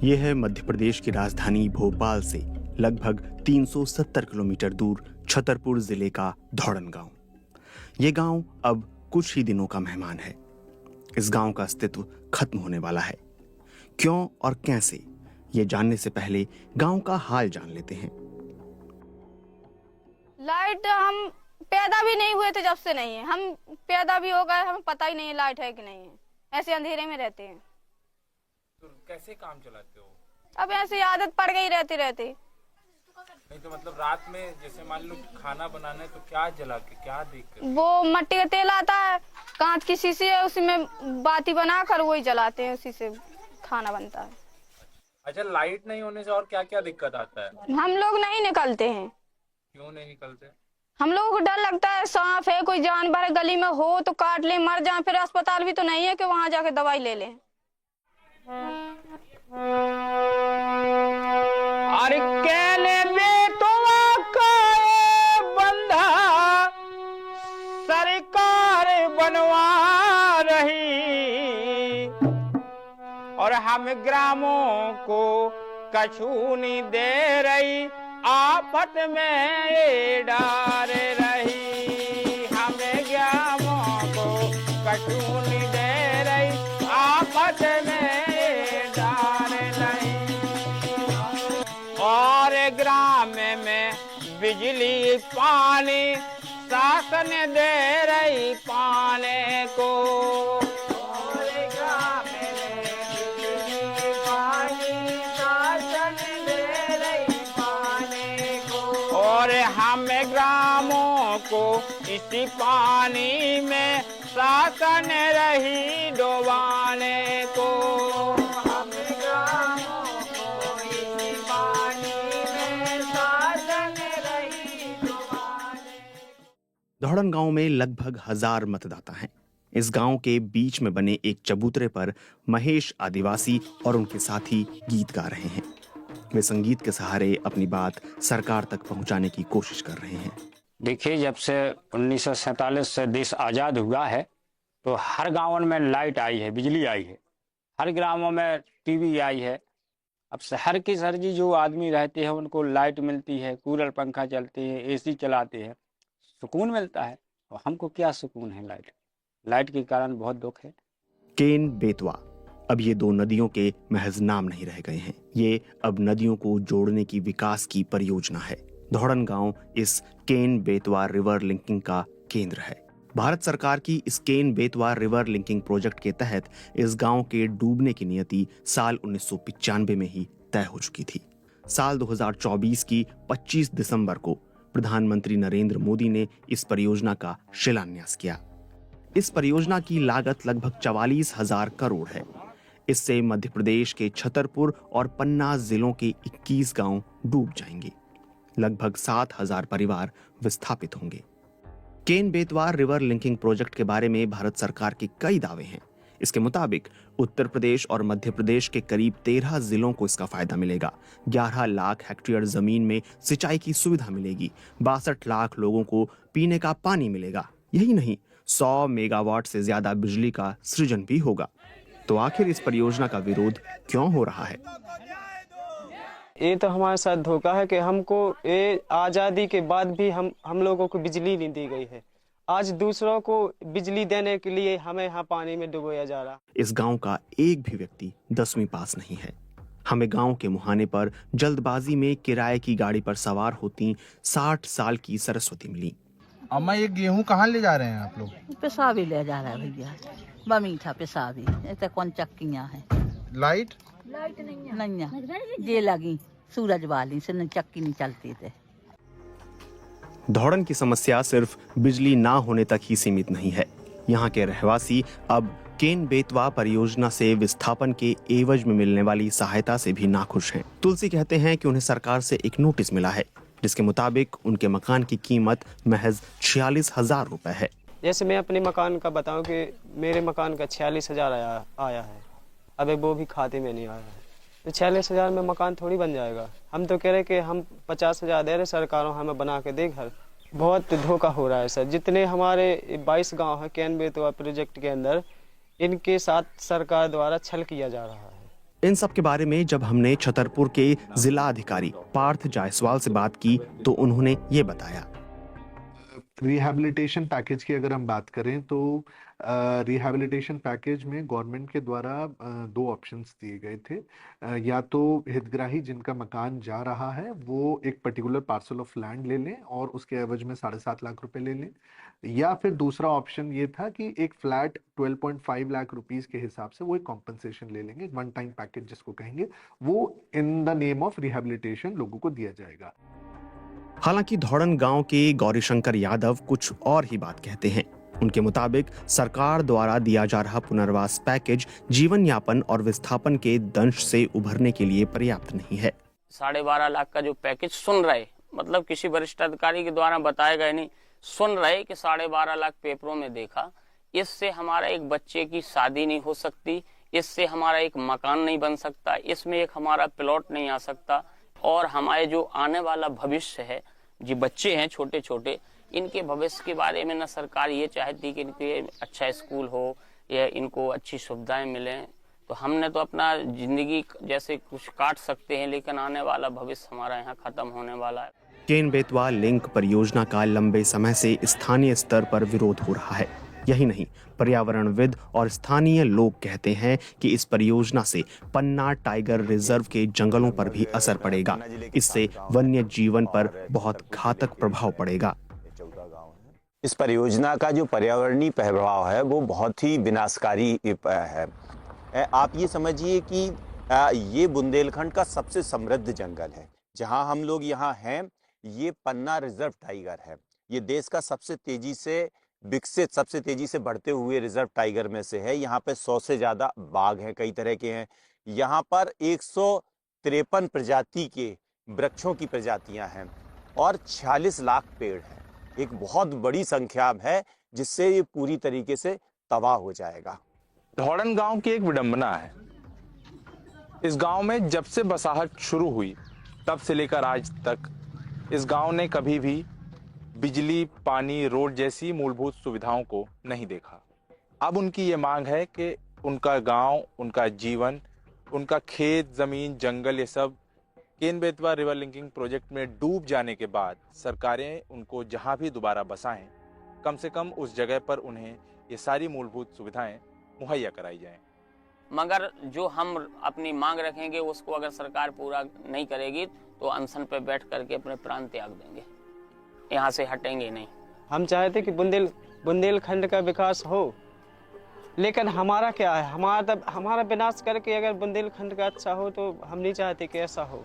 ये है मध्य प्रदेश की राजधानी भोपाल से लगभग 370 किलोमीटर दूर छतरपुर जिले का धौड़न गांव। ये गांव अब कुछ ही दिनों का मेहमान है। इस गांव का अस्तित्व खत्म होने वाला है। क्यों और कैसे, ये जानने से पहले गांव का हाल जान लेते हैं। लाइट हम पैदा भी नहीं हुए थे जब से नहीं है। हम पैदा भी हो गए, हमें पता ही नहीं है लाइट है कि नहीं है। ऐसे अंधेरे में रहते हैं। तो कैसे काम चलाते हो? अब ऐसी आदत पड़ गई रहती नहीं तो मतलब रात में जैसे मान लो खाना बनाना है तो क्या जला के क्या देख कर? वो मट्टी का तेल आता है, कांच की शीशी है, उसी में बाती बना कर वही जलाते हैं, उसी से खाना बनता है। अच्छा, लाइट नहीं होने से और क्या क्या दिक्कत आता है? हम लोग नहीं निकलते हैं। क्यों नहीं निकलते? हम लोगों को डर लगता है, सांप है, कोई जानवर गली में हो तो काट ले, मर जाए। फिर अस्पताल भी तो नहीं है कि वहां जाके दवाई ले लें। अरे कहने में तो बंधा सरकार बनवा रही और हम ग्रामों को कछु नहीं दे रही, आफत में डाल रही। हमें ग्रामों को कछु नहीं दे रही, आफत में डाल रही। और ग्राम में बिजली पानी शासन दे रही पाने को। और ग्राम में बिजली पानी शासन दे रही पाने को। और हम ग्रामों को इसी पानी में शासन रही डुबाने को। हम ग्रामों को इसी पानी में शासन रही डुबाने। धौड़न गांव में लगभग 1000 मतदाता हैं। इस गांव के बीच में बने एक चबूतरे पर महेश आदिवासी और उनके साथी गीत गा रहे हैं। वे संगीत के सहारे अपनी बात सरकार तक पहुंचाने की कोशिश कर रहे हैं। देखिए, जब से 1947 से देश आज़ाद हुआ है तो हर गाँव में लाइट आई है, बिजली आई है, हर ग्रामों में टीवी आई है। अब शहर की सरजी जो आदमी रहते हैं उनको लाइट मिलती है, कूलर पंखा चलते हैं, एसी चलाते हैं, सुकून मिलता है। और हमको क्या सुकून है? लाइट के कारण बहुत दुख है। केन बेतवा, अब ये 2 नदियों के महज नाम नहीं रह गए हैं। ये अब नदियों को जोड़ने की विकास की परियोजना है। धौड़न गांव इस केन बेतवा रिवर लिंकिंग का केंद्र है। भारत सरकार की इस Ken Betwa river linking project के तहत इस गांव के डूबने की नियति साल 1995 में ही तय हो चुकी थी। साल 2024 की 25 दिसंबर को प्रधानमंत्री नरेंद्र मोदी ने इस परियोजना का शिलान्यास किया। इस परियोजना की लागत लगभग 44,000 करोड़ है। इससे मध्य प्रदेश के छतरपुर और पन्ना जिलों के 21 गांव डूब जाएंगे। लगभग 7,000 परिवार विस्थापित होंगे। Ken Betwa river linking project के बारे में भारत सरकार के कई दावे हैं। इसके मुताबिक उत्तर प्रदेश और मध्य प्रदेश के करीब 13 जिलों को इसका फायदा मिलेगा। 11 लाख हेक्टेयर जमीन में सिंचाई की सुविधा मिलेगी। 62 लाख लोगों को पीने का पानी मिलेगा। यही नहीं, 100 मेगावाट से ज्यादा बिजली का सृजन भी होगा। तो आखिर इस परियोजना का विरोध क्यों हो रहा है? ये तो हमारे साथ धोखा है कि हमको ये आज़ादी के बाद भी हम लोगों को बिजली नहीं दी गई है। आज दूसरों को बिजली देने के लिए हमें यहाँ पानी में डुबोया जा रहा। इस गांव का एक भी व्यक्ति 10वीं पास नहीं है। हमें गांव के मुहाने पर जल्दबाजी में किराए की गाड़ी पर सवार होती 60 साल की सरस्वती मिली। अम्मा, ये गेहूं कहाँ ले जा रहे हैं आप लोग? पेशाबी ले जा रहा है भैया, बमीठा पेशाबी। ऐसे कौन चक्कियाँ हैं? लाइट नहीं है, ये लगी सूरज वाली से न चक्की नहीं चलती थे। धौड़न की समस्या सिर्फ बिजली ना होने तक ही सीमित नहीं है। यहाँ के रहवासी अब केन बेतवा परियोजना से विस्थापन के एवज में मिलने वाली सहायता से भी नाखुश हैं। तुलसी कहते हैं कि उन्हें सरकार से एक नोटिस मिला है जिसके मुताबिक उनके मकान की कीमत महज 46,000 रुपए है। जैसे मैं अपने मकान का बताऊं कि मेरे मकान का 46,000 आया है। अबे वो भी खाते में नहीं आया है। तो 46,000 में मकान थोड़ी बन जाएगा। हम तो कह रहे कि हम 50,000 दे रहे, सरकारों हमें बना के दे घर। बहुत धोखा हो रहा है सर। जितने हमारे 22 गांव हैं केन बेतवा प्रोजेक्ट के अंदर, इनके साथ सरकार द्वारा छल किया जा रहा है। इन सब के बारे में जब हमने छतरपुर के जिला अधिकारी पार्थ जायसवाल से बात की तो उन्होंने ये बताया। रिहैबिलिटेशन पैकेज की अगर हम बात करें तो रिहैबिलिटेशन पैकेज में गवर्नमेंट के द्वारा दो ऑप्शंस दिए गए थे। या तो हितग्राही जिनका मकान जा रहा है वो एक पर्टिकुलर पार्सल ऑफ लैंड ले लें और उसके एवज में 7.5 लाख रुपए ले लें, या फिर दूसरा ऑप्शन ये था कि एक फ्लैट 12.5 लाख रुपीस के हिसाब से वो एक कॉम्पनसेशन ले लेंगे, वन टाइम पैकेज जिसको कहेंगे, वो in the name of rehabilitation लोगों को दिया जाएगा। हालांकि धौड़न गांव के गौरीशंकर यादव कुछ और ही बात कहते हैं। उनके मुताबिक सरकार द्वारा दिया जा रहा पुनर्वास पैकेज जीवन यापन और विस्थापन के दंश से उभरने के लिए पर्याप्त नहीं है। 12.5 लाख का जो पैकेज सुन रहे, मतलब किसी वरिष्ठ अधिकारी के द्वारा बताया गया नहीं, सुन रहे कि 12.5 लाख पेपरों में देखा, इससे हमारा एक बच्चे की शादी नहीं हो सकती, इससे हमारा एक मकान नहीं बन सकता, इसमें एक हमारा प्लॉट नहीं आ सकता, और हमारे जो आने वाला भविष्य है, जो बच्चे हैं छोटे छोटे, इनके भविष्य के बारे में न सरकार ये चाहती कि इनके अच्छा स्कूल हो या इनको अच्छी सुविधाएं मिलें। तो हमने तो अपना जिंदगी जैसे कुछ काट सकते हैं, लेकिन आने वाला भविष्य हमारा यहाँ खत्म होने वाला है। केन बेतवा लिंक परियोजना का लंबे समय से स्थानीय स्तर पर विरोध हो रहा है। यही नहीं, पर्यावरणविद और स्थानीय लोग कहते हैं कि इस परियोजना से पन्ना टाइगर रिजर्व के जंगलों पर भी असर पड़ेगा। इससे वन्य जीवन पर बहुत घातक प्रभाव पड़ेगा। इस परियोजना का जो पर्यावरणीय प्रभाव है वो बहुत ही विनाशकारी है। आप ये समझिए कि ये बुंदेलखंड का सबसे समृद्ध जंगल है। जहां हम लोग यहाँ हैं, ये पन्ना रिजर्व टाइगर है। ये देश का सबसे तेजी से विकसित, सबसे तेजी से बढ़ते हुए रिजर्व टाइगर में से है। यहाँ पे 100 से ज़्यादा बाघ हैं, कई तरह के हैं। यहाँ पर 153 प्रजाति के वृक्षों की प्रजातियाँ हैं और 46 लाख पेड़ हैं। एक बहुत बड़ी संख्या है जिससे ये पूरी तरीके से तबाह हो जाएगा। धौड़न गांव की एक विडंबना है। इस गांव में जब से बसाहट शुरू हुई तब से लेकर आज तक इस गांव ने कभी भी बिजली, पानी, रोड जैसी मूलभूत सुविधाओं को नहीं देखा। अब उनकी ये मांग है कि उनका गांव, उनका जीवन, उनका खेत, जमीन, जंगल, ये सब Ken Betwa river linking project में डूब जाने के बाद सरकारें उनको जहां भी दोबारा बसाएं, कम से कम उस जगह पर उन्हें ये सारी मूलभूत सुविधाएं मुहैया कराई जाएं। मगर जो हम अपनी मांग रखेंगे उसको अगर सरकार पूरा नहीं करेगी तो अनशन पे बैठ करके अपने प्राण त्याग देंगे, यहाँ से हटेंगे नहीं। हम चाहते कि बुंदेलखंड का विकास हो, लेकिन हमारा क्या है, हमारा विनाश करके अगर बुंदेलखंड का अच्छा हो तो हम नहीं चाहते कि ऐसा हो।